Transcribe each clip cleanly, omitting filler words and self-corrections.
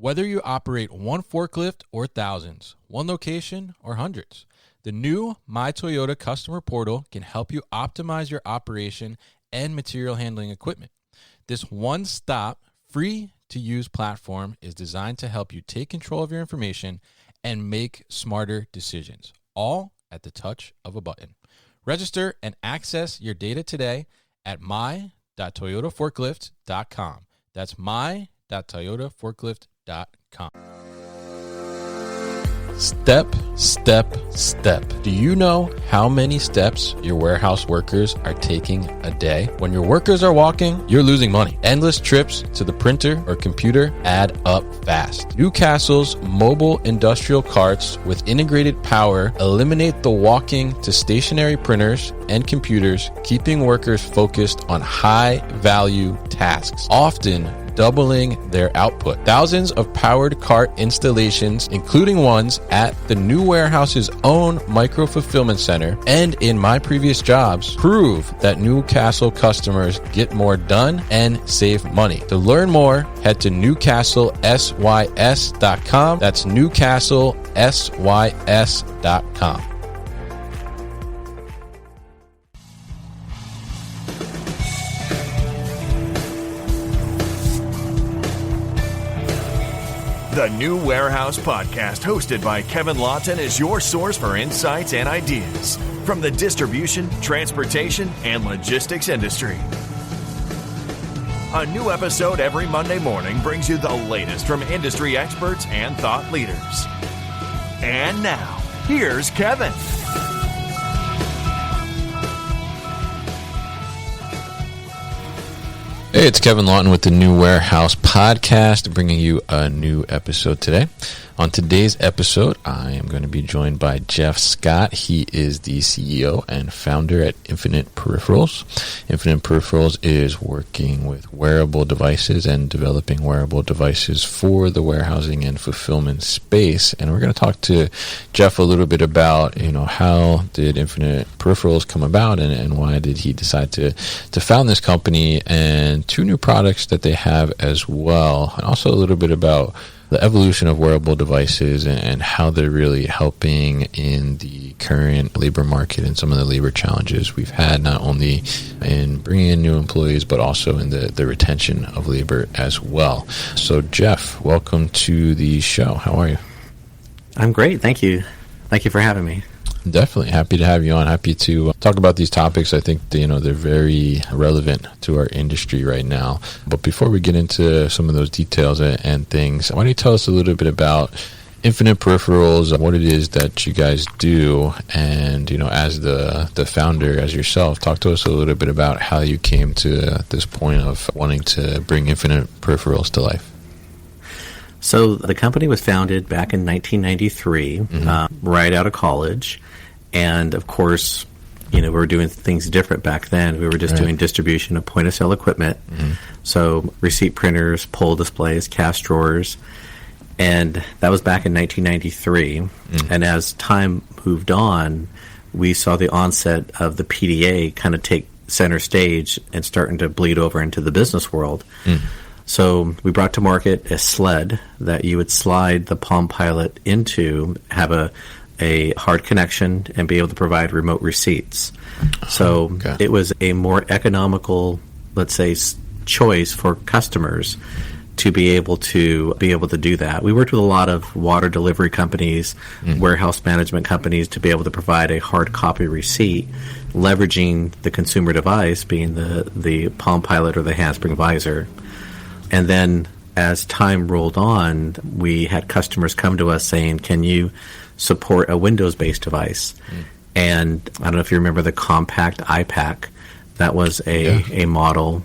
Whether you operate one forklift or thousands, one location or hundreds, the new My Toyota customer portal can help you optimize your operation and material handling equipment. This one-stop, free-to-use platform is designed to help you take control of your information and make smarter decisions, all at the touch of a button. Register and access your data today at my.toyotaforklift.com. That's my.toyotaforklift.com. Step, step, step. Do you know how many steps your warehouse workers are taking a day? When your workers are walking, you're losing money. Endless trips to the printer or computer add up fast. Newcastle's mobile industrial carts with integrated power eliminate the walking to stationary printers and computers, keeping workers focused on high-value tasks, often doubling their output. Thousands of powered cart installations, including ones at the new warehouse's own micro-fulfillment center and in my previous jobs, prove that Newcastle customers get more done and save money. To learn more, head to newcastlesys.com. That's newcastlesys.com. The New Warehouse Podcast, hosted by Kevin Lawton, is your source for insights and ideas from the distribution, transportation, and logistics industry. A new episode every Monday morning brings you the latest from industry experts and thought leaders. And now, here's Kevin. Hey, it's Kevin Lawton with the New Warehouse Podcast, bringing you a new episode today. On today's episode, I am going to be joined by Jeff Scott. He is the CEO and founder at Infinite Peripherals. Infinite Peripherals is working with wearable devices and developing wearable devices for the warehousing and fulfillment space. And we're going to talk to Jeff a little bit about, how did Infinite Peripherals come about and why did he decide to found this company, and two new products that they have as well. And also a little bit about the evolution of wearable devices and how they're really helping in the current labor market and some of the labor challenges we've had, not only in bringing in new employees, but also in the retention of labor as well. So, Jeff, welcome to the show. How are you? I'm great. Thank you. Thank you for having me. Definitely happy to have you on. Happy to talk about these topics. I think they're very relevant to our industry right now. But before we get into some of those details and things, why don't you tell us a little bit about Infinite Peripherals, what it is that you guys do, and as the founder, as yourself, talk to us a little bit about how you came to this point of wanting to bring Infinite Peripherals to life. So the company was founded back in 1993, right out of college. And of course, we were doing things different back then. We were just doing distribution of point-of-sale equipment. So receipt printers, pull displays, cash drawers. And that was back in 1993. And as time moved on, we saw the onset of the PDA kind of take center stage and starting to bleed over into the business world. So we brought to market a sled that you would slide the Palm Pilot into, have a hard connection, and be able to provide remote receipts. So it was a more economical, let's say, choice for customers to be able to do that. We worked with a lot of water delivery companies, warehouse management companies, to be able to provide a hard copy receipt, leveraging the consumer device being the Palm Pilot or the handspring visor. And then as time rolled on, we had customers come to us saying, can you support a Windows-based device? And I don't know if you remember the compact iPack. That was a model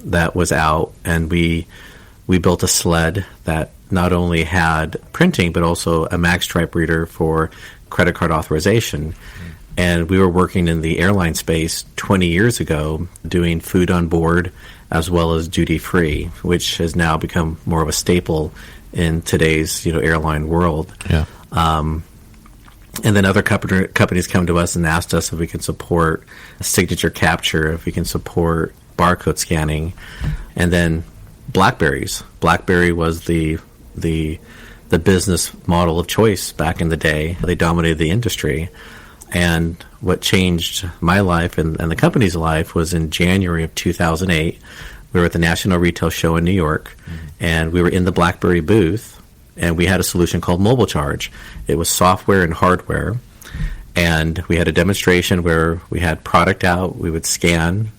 that was out, and we built a sled that not only had printing, but also a MagStripe reader for credit card authorization. And we were working in the airline space 20 years ago, doing food on board as well as duty-free, which has now become more of a staple in today's airline world. And then other companies come to us and asked us if we can support signature capture, if we can support barcode scanning. And then BlackBerry was the the business model of choice back in the day. They dominated the industry. And what changed my life and the company's life was in January of 2008. We were at the National Retail Show in New York, and we were in the BlackBerry booth, and we had a solution called Mobile Charge. It was software and hardware, and we had a demonstration where we had product out. We would scan,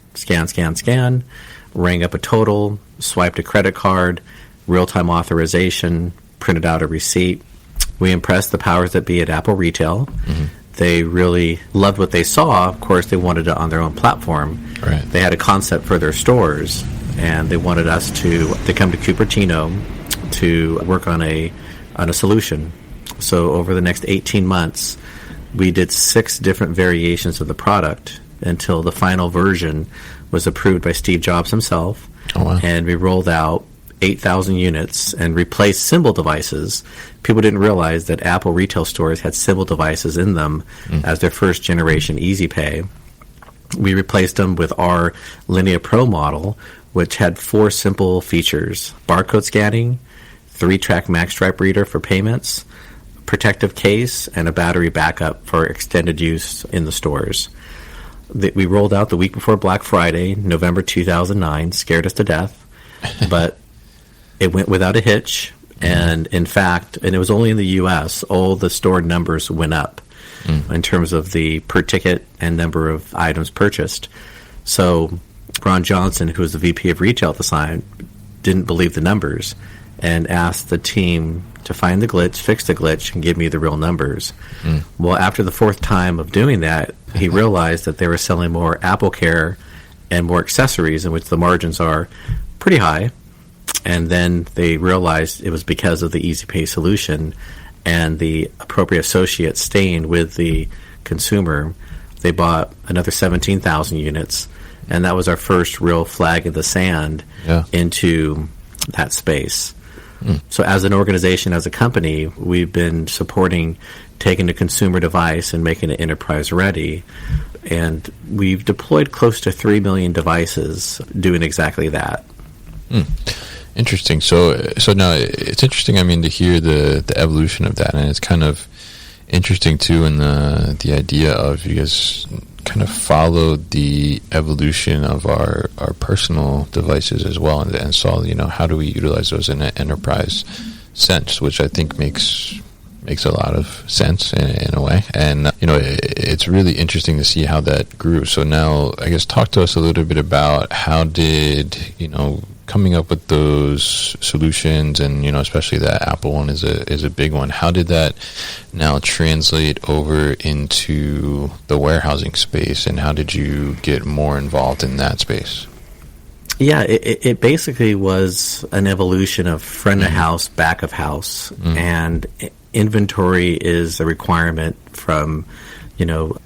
rang up a total, swiped a credit card, real-time authorization, printed out a receipt. We impressed the powers that be at Apple Retail. They really loved what they saw. Of course, they wanted it on their own platform. Right. They had a concept for their stores, and they wanted us to come to Cupertino to work on a solution. So over the next 18 months, we did 6 different variations of the product until the final version was approved by Steve Jobs himself. Oh, wow. And we rolled out 8,000 units and replaced symbol devices. People didn't realize that Apple retail stores had symbol devices in them as their first generation Easy Pay. We replaced them with our Linea Pro model, which had 4 simple features: barcode scanning, 3-track MagStripe reader for payments, protective case, and a battery backup for extended use in the stores. We rolled out the week before Black Friday, November 2009, scared us to death, but it went without a hitch. And in fact, and it was only in the U.S., all the store numbers went up in terms of the per ticket and number of items purchased. So Ron Johnson, who was the VP of retail at the time, didn't believe the numbers and asked the team to find the glitch, fix the glitch, and give me the real numbers. Well, after the 4th time of doing that, he realized that they were selling more AppleCare and more accessories, in which the margins are pretty high. And then they realized it was because of the Easy Pay solution and the appropriate associate staying with the consumer. They bought another 17,000 units, and that was our first real flag in the sand into that space. So as an organization, as a company, we've been supporting taking a consumer device and making it enterprise ready. And we've deployed close to 3 million devices doing exactly that. Interesting. So now it's interesting, I mean, to hear the evolution of that, and it's kind of interesting too in the idea of you guys kind of followed the evolution of our personal devices as well, and saw, how do we utilize those in an enterprise sense, which I think makes a lot of sense in a way. And it's really interesting to see how that grew. So now, I guess, talk to us a little bit about how did coming up with those solutions, and especially that Apple one is a big one. How did that now translate over into the warehousing space, and how did you get more involved in that space? Yeah, it basically was an evolution of front of house, back of house, and inventory is a requirement from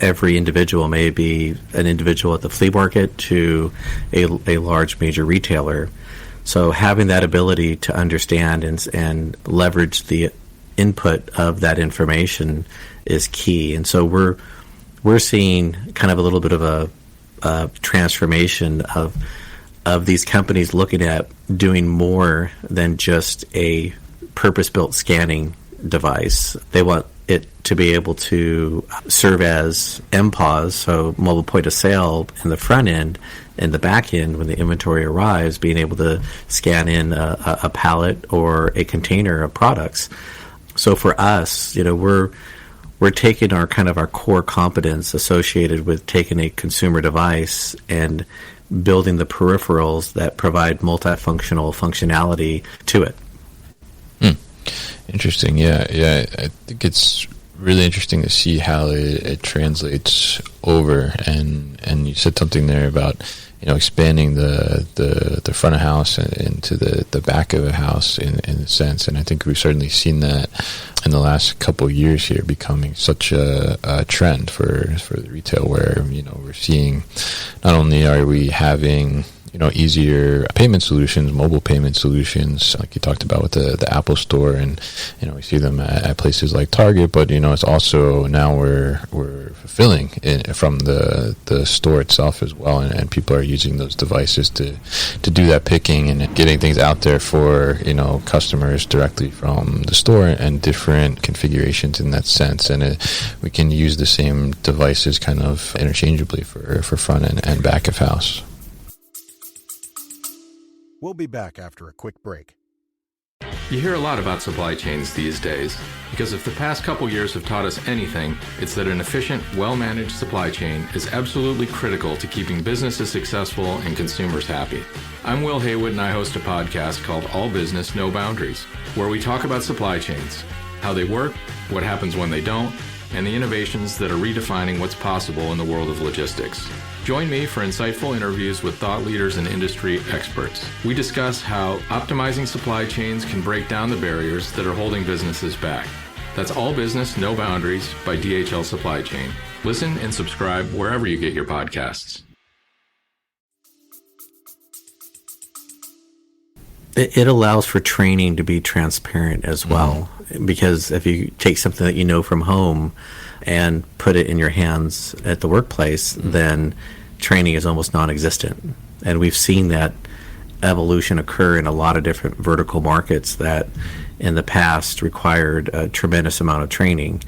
every individual, maybe an individual at the flea market to a large major retailer. So having that ability to understand and leverage the input of that information is key. And so we're seeing kind of a little bit of a transformation of these companies looking at doing more than just a purpose-built scanning device. They want it to be able to serve as MPOS, so mobile point of sale, in the front end, and the back end, when the inventory arrives, being able to scan in a pallet or a container of products. So for us, we're taking our core competence associated with taking a consumer device and building the peripherals that provide multifunctional functionality to it. Interesting. Yeah. I think it's really interesting to see how it translates over. And you said something there about expanding the front of house into the back of the house in a sense. And I think we've certainly seen that in the last couple of years here, becoming such a trend for the retail, where we're seeing not only are we having easier payment solutions, mobile payment solutions, like you talked about with the Apple Store, and we see them at places like Target. But it's also now we're fulfilling from the store itself as well, and people are using those devices to do that picking and getting things out there for customers directly from the store, and different configurations in that sense. And we can use the same devices kind of interchangeably for front and back of house. We'll be back after a quick break. You hear a lot about supply chains these days, because if the past couple years have taught us anything, it's that an efficient, well-managed supply chain is absolutely critical to keeping businesses successful and consumers happy. I'm Will Haywood, and I host a podcast called All Business, No Boundaries, where we talk about supply chains, how they work, what happens when they don't, and the innovations that are redefining what's possible in the world of logistics. Join me for insightful interviews with thought leaders and industry experts. We discuss how optimizing supply chains can break down the barriers that are holding businesses back. That's All Business, No Boundaries by DHL Supply Chain. Listen and subscribe wherever you get your podcasts. It allows for training to be transparent as well, because if you take something that you know from home and put it in your hands at the workplace, then training is almost non-existent. And we've seen that evolution occur in a lot of different vertical markets that in the past required a tremendous amount of training.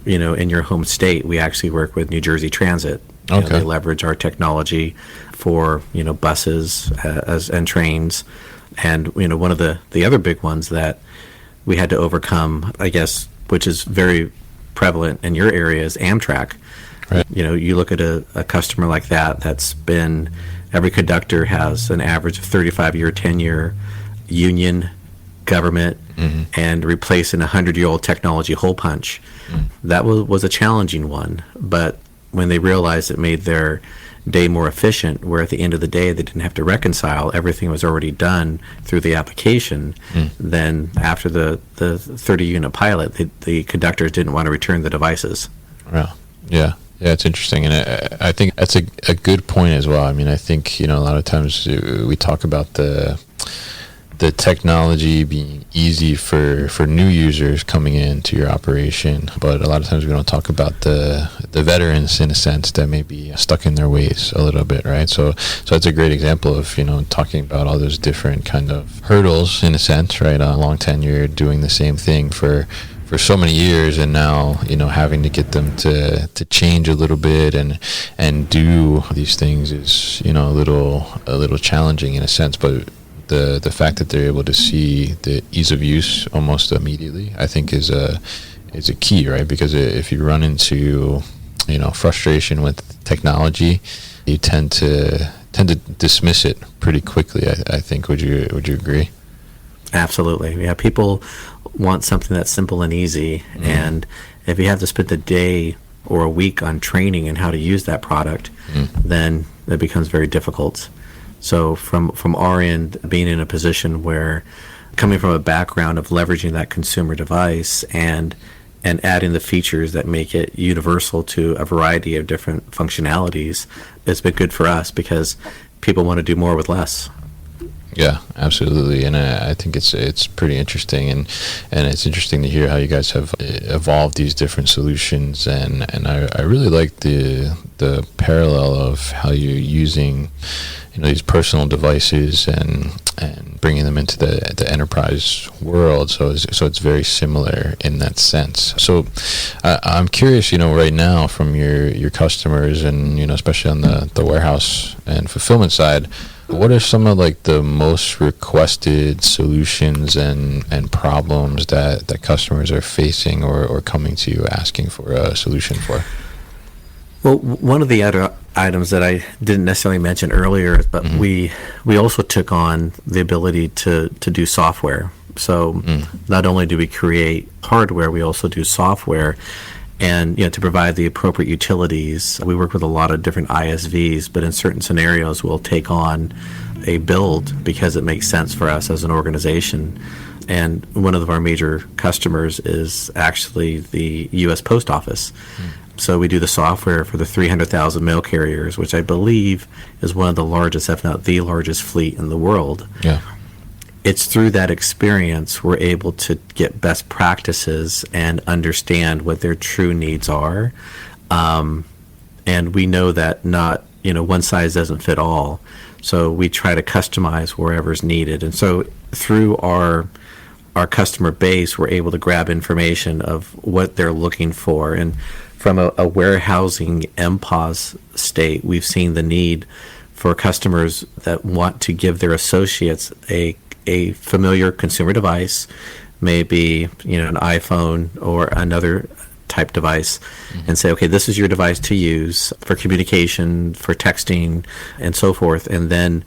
In your home state, we actually work with New Jersey Transit. They leverage our technology for buses and trains. And one of the other big ones that we had to overcome, I guess, which is very prevalent in your area, is Amtrak. Right. You look at a customer like that's been, every conductor has an average of 35-year tenure, union, government, and replacing a 100-year-old technology hole punch. That was a challenging one. But when they realized it made their day more efficient, where at the end of the day they didn't have to reconcile, everything was already done through the application, then after the 30-unit pilot, the conductors didn't want to return the devices. Wow. Yeah, it's interesting, and I think that's a good point as well. I mean, I think a lot of times we talk about the technology being easy for new users coming into your operation, but a lot of times we don't talk about the veterans, in a sense, that may be stuck in their ways a little bit, right? So it's a great example of talking about all those different kind of hurdles, in a sense, right? A long tenure doing the same thing for so many years, and now having to get them to change a little bit and do these things is a little challenging in a sense. But the fact that they're able to see the ease of use almost immediately, I think is a key, right? Because if you run into frustration with technology, you tend to dismiss it pretty quickly. I think. Would you agree? Absolutely. Yeah, people want something that's simple and easy, and if you have to spend a day or a week on training and how to use that product, then it becomes very difficult. So from our end, being in a position where, coming from a background of leveraging that consumer device and adding the features that make it universal to a variety of different functionalities, it's been good for us because people want to do more with less. Yeah, absolutely, and I think it's pretty interesting, and it's interesting to hear how you guys have evolved these different solutions, and I really like the parallel of how you're using these personal devices and bringing them into the enterprise world. So it's very similar in that sense. So I'm curious, right now from your customers, and especially on the warehouse and fulfillment side, what are some of the most requested solutions and problems that customers are facing or coming to you asking for a solution for? Well, one of the other items that I didn't necessarily mention earlier, but we also took on the ability to do software. So not only do we create hardware, we also do software. And to provide the appropriate utilities, we work with a lot of different ISVs, but in certain scenarios, we'll take on a build because it makes sense for us as an organization. And one of our major customers is actually the U.S. Post Office. So we do the software for the 300,000 mail carriers, which I believe is one of the largest, if not the largest fleet in the world. Yeah. It's through that experience we're able to get best practices and understand what their true needs are. And we know that not, one size doesn't fit all. So we try to customize wherever's needed. And so through our customer base, we're able to grab information of what they're looking for. And from a warehousing MPOS state, we've seen the need for customers that want to give their associates a familiar consumer device, maybe an iPhone or another type device, and say, okay, this is your device to use for communication, for texting, and so forth, and then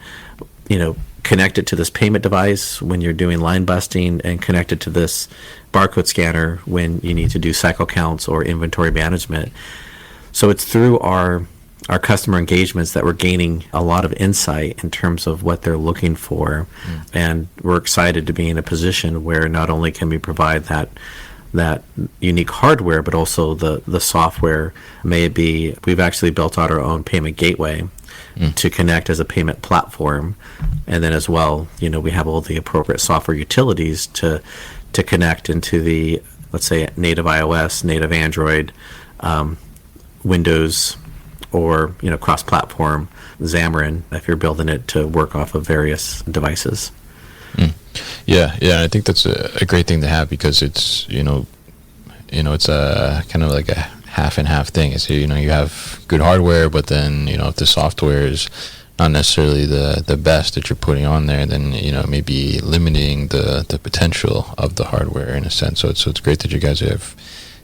connect it to this payment device when you're doing line busting, and connect it to this barcode scanner when you need to do cycle counts or inventory management. So it's through our customer engagements that we're gaining a lot of insight in terms of what they're looking for. And we're excited to be in a position where not only can we provide that unique hardware, but also the software. We've actually built out our own payment gateway to connect as a payment platform. And then as well, we have all the appropriate software utilities to connect into the, let's say, native iOS, native Android, Windows, or cross-platform Xamarin if you're building it to work off of various devices. Yeah, I think that's a great thing to have, because it's it's a kind of like a half and half thing. It's you have good hardware, but then if the software is not necessarily the best that you're putting on there, then maybe limiting the potential of the hardware in a sense. So it's great that you guys have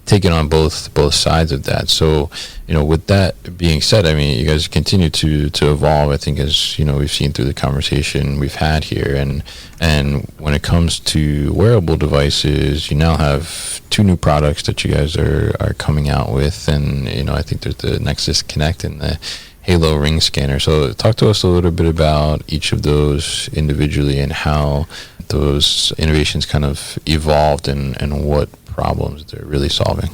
taken on both sides of that. So with that being said, I mean, you guys continue to evolve, I think, as we've seen through the conversation we've had here, and when it comes to wearable devices, you now have 2 new products that you guys are coming out with, and I think there's the Nexus Connect and the Halo Ring Scanner. So talk to us a little bit about each of those individually and how those innovations kind of evolved and what problems they're really solving.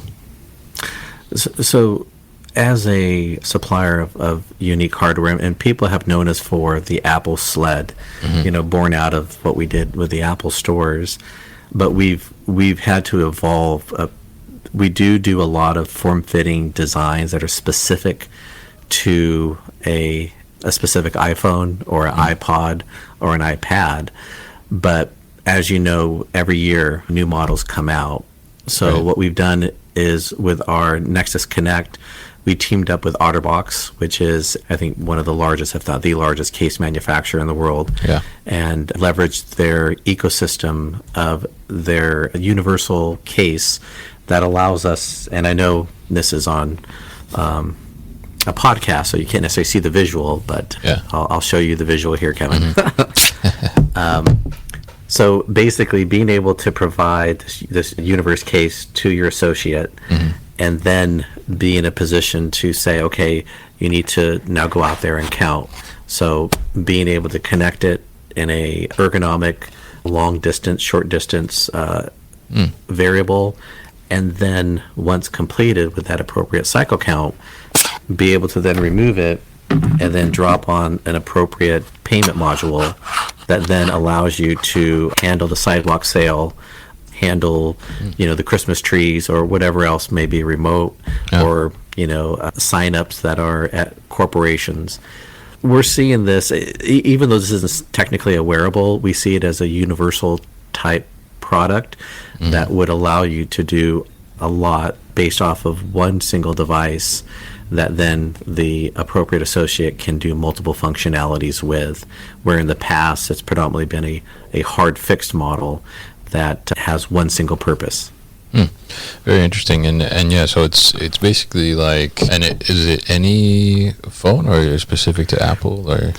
So as a supplier of unique hardware, and people have known us for the Apple sled, born out of what we did with the Apple stores, but we've had to evolve. We do a lot of form-fitting designs that are specific to a specific iPhone or an iPod or an iPad. But as you know, every year new models come out. So what we've done is with our Nexus Connect, we teamed up with OtterBox, which is, I think, one of the largest, if not the largest, case manufacturer in the world, and leveraged their ecosystem of their universal case that allows us, and I know this is on a podcast, so you can't necessarily see the visual, but I'll show you the visual here, Kevin. So basically, being able to provide this universe case to your associate, and then be in a position to say, okay, you need to now go out there and count. So being able to connect it in a ergonomic, long distance, short distance variable, and then once completed with that appropriate cycle count, be able to then remove it and then drop on an appropriate payment module that then allows you to handle the sidewalk sale, handle the Christmas trees or whatever else may be remote, or sign-ups that are at corporations. We're seeing this, even though this isn't technically a wearable, we see it as a universal type product that would allow you to do a lot based off of one single device that then the appropriate associate can do multiple functionalities with, where in the past it's predominantly been a hard fixed model that has one single purpose. Very interesting. And yeah, so it's basically like, and is it any phone or specific to Apple or?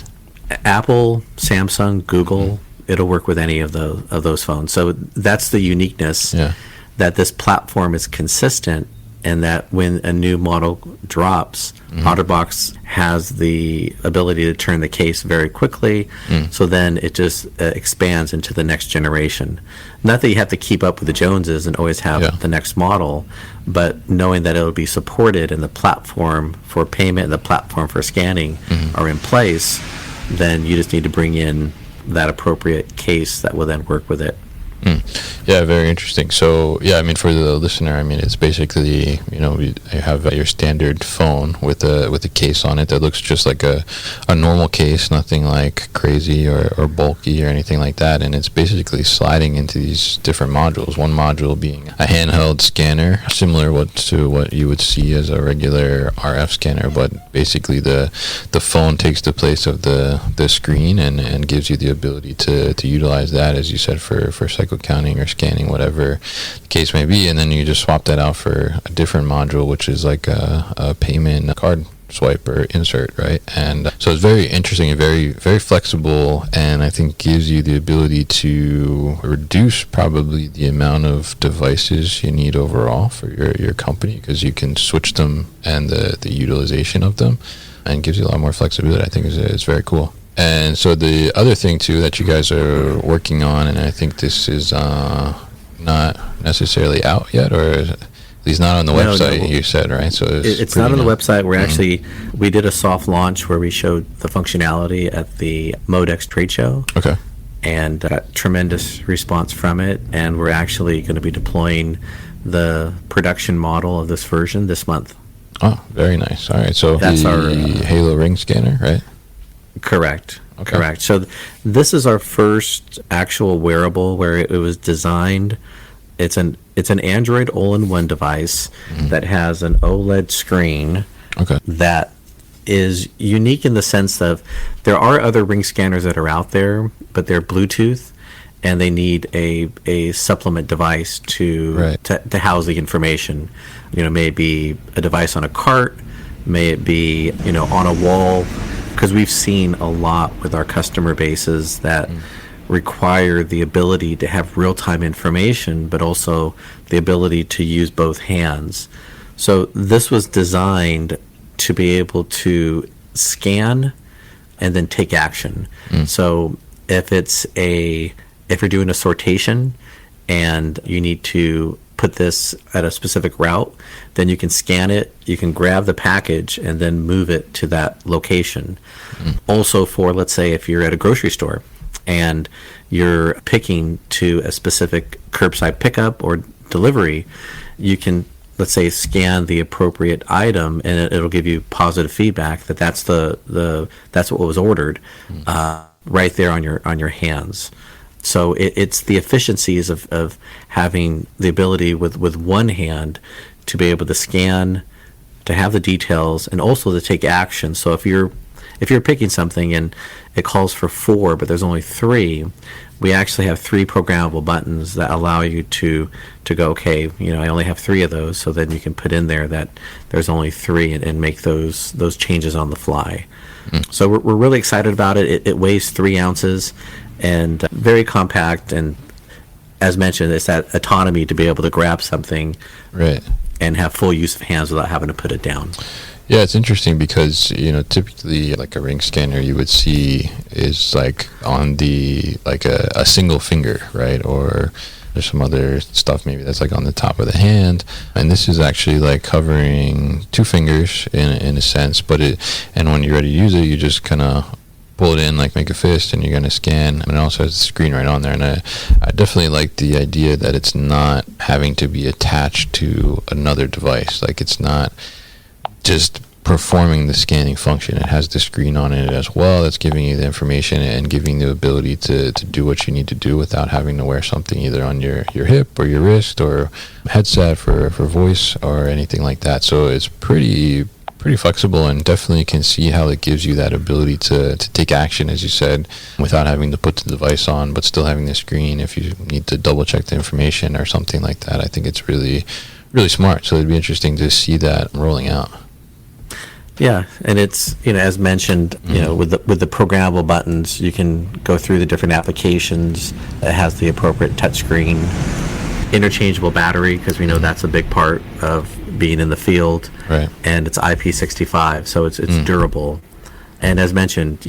Apple, Samsung, Google, it'll work with any of those phones. So that's the uniqueness, that this platform is consistent and that when a new model drops, OtterBox has the ability to turn the case very quickly, so then it just expands into the next generation. Not that you have to keep up with the Joneses and always have the next model, but knowing that it'll be supported and the platform for payment and the platform for scanning are in place, then you just need to bring in that appropriate case that will then work with it. Yeah, very interesting. So, yeah, I mean, for the listener, I mean, it's basically, you have your standard phone with a case on it that looks just like a normal case, nothing like crazy or bulky or anything like that. And it's basically sliding into these different modules. One module being a handheld scanner, similar to what you would see as a regular RF scanner, but basically the phone takes the place of the screen and gives you the ability to utilize that, as you said, for cycle counting or scanning, whatever the case may be, and then you just swap that out for a different module, which is like a payment card swipe or insert, right? And so it's very interesting and very, very flexible, and I think gives you the ability to reduce probably the amount of devices you need overall for your company, because you can switch them and the utilization of them, and gives you a lot more flexibility. I think is very cool. And so the other thing, too, that you guys are working on, and I think this is not necessarily out yet, or at least not on the website, you said, right? So it's not on the website. We did a soft launch where we showed the functionality at the Modex trade show. Okay. And got tremendous response from it. And we're actually going to be deploying the production model of this version this month. Oh, very nice. All right. So that's our Halo Ring scanner, right? Correct. Okay. Correct. So this is our first actual wearable where it was designed. It's an Android all-in-one device that has an OLED screen that is unique in the sense of there are other ring scanners that are out there, but they're Bluetooth and they need a supplement device to house the information. May it be a device on a cart, may it be on a wall. Because we've seen a lot with our customer bases that require the ability to have real-time information, but also the ability to use both hands. So this was designed to be able to scan and then take action. So if you're doing a sortation and you need to put this at a specific route, then you can scan it, you can grab the package, and then move it to that location. Also for, let's say, if you're at a grocery store and you're picking to a specific curbside pickup or delivery, you can, let's say, scan the appropriate item, and it'll give you positive feedback that that's what was ordered right there on your hands. So it's the efficiencies of having the ability with one hand to be able to scan, to have the details, and also to take action. So if you're picking something and it calls for 4, but there's only 3, we actually have 3 programmable buttons that allow you to go, okay, I only have 3 of those, so then you can put in there that there's only 3 and make those changes on the fly. So we're really excited about it. It weighs 3 ounces. And very compact, and as mentioned, it's that autonomy to be able to grab something and have full use of hands without having to put it down. Yeah, it's interesting because, typically like a ring scanner you would see is like on a single finger, right? Or there's some other stuff maybe that's like on the top of the hand. And this is actually like covering 2 fingers in a sense, and when you're ready to use it, you just kind of pull it in, like make a fist, and you're going to scan. And it also has the screen right on there. And I definitely like the idea that it's not having to be attached to another device. Like it's not just performing the scanning function. It has the screen on it as well that's giving you the information and giving the ability to do what you need to do without having to wear something either on your hip or your wrist or headset for voice or anything like that. So it's pretty flexible, and definitely can see how it gives you that ability to take action, as you said, without having to put the device on, but still having the screen if you need to double check the information or something like that. I think it's really, really smart. So it'd be interesting to see that rolling out. Yeah, and it's, as mentioned, with the programmable buttons, you can go through the different applications. It has the appropriate touchscreen, interchangeable battery, because we know that's a big part of being in the field, Right. and it's IP65, so it's durable. And as mentioned,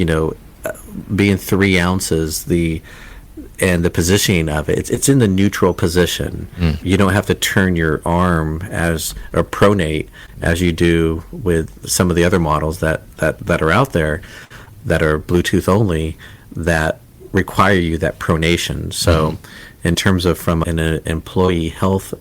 being 3 ounces, the positioning of it, it's in the neutral position. You don't have to turn your arm or pronate as you do with some of the other models that are out there that are Bluetooth only that require you that pronation. So in terms of from an employee health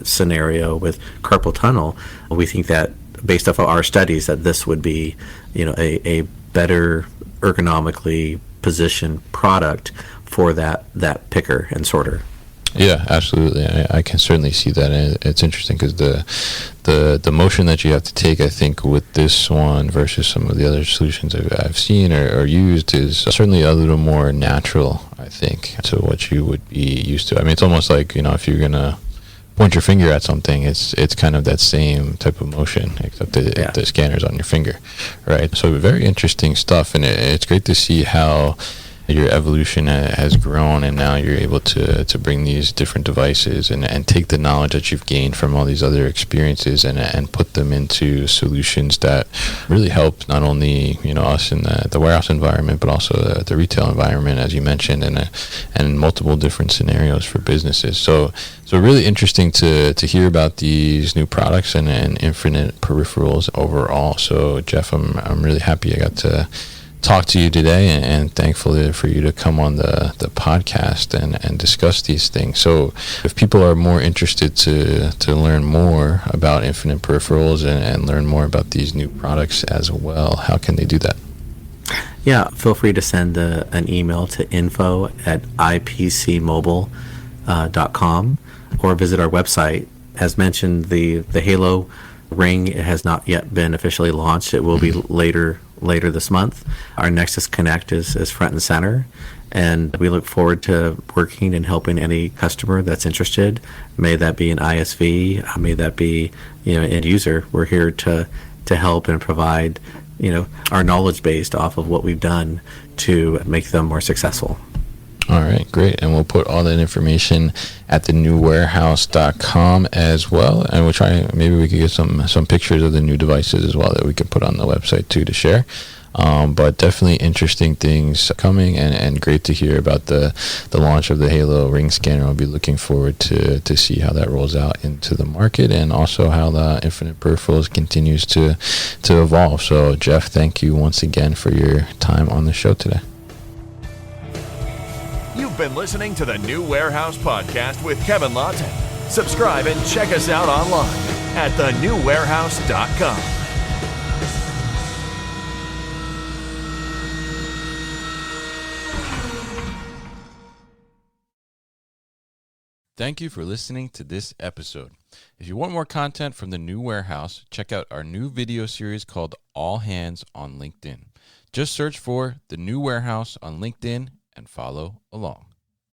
scenario with carpal tunnel, we think that based off of our studies that this would be a better ergonomically positioned product for that picker and sorter. Yeah, absolutely. I can certainly see that. And it's interesting because the motion that you have to take, I think, with this one versus some of the other solutions I've seen or used is certainly a little more natural, I think, to what you would be used to. I mean, it's almost like, if you're going to point your finger at something, it's kind of that same type of motion, except the scanner's on your finger, right? So very interesting stuff, and it's great to see how your evolution has grown, and now you're able to bring these different devices and take the knowledge that you've gained from all these other experiences and put them into solutions that really help not only us in the warehouse environment, but also the retail environment, as you mentioned, and multiple different scenarios for businesses. So really interesting to hear about these new products and infinite peripherals overall. So Jeff, I'm really happy I got to talk to you today, and thankful for you to come on the podcast and discuss these things. So if people are more interested to learn more about infinite peripherals and learn more about these new products as well, how can they do that? Yeah, feel free to send an email to info@ipcmobile.com or visit our website. As mentioned, the Halo Ring has not yet been officially launched. It will be later this month. Our Nexus Connect is front and center, and we look forward to working and helping any customer that's interested. May that be an ISV, may that be end user. We're here to help and provide our knowledge based off of what we've done to make them more successful. All right, great. And we'll put all that information at thenewwarehouse.com as well. And we'll try, maybe we could get some pictures of the new devices as well that we can put on the website too to share. But definitely interesting things coming, and great to hear about the launch of the Halo Ring Scanner. I'll be looking forward to see how that rolls out into the market, and also how the Infinite Peripherals continues to evolve. So Jeff, thank you once again for your time on the show today. You've been listening to the New Warehouse Podcast with Kevin Lawton. Subscribe and check us out online at thenewwarehouse.com. Thank you for listening to this episode. If you want more content from the New Warehouse, check out our new video series called All Hands on LinkedIn. Just search for the New Warehouse on LinkedIn and follow along.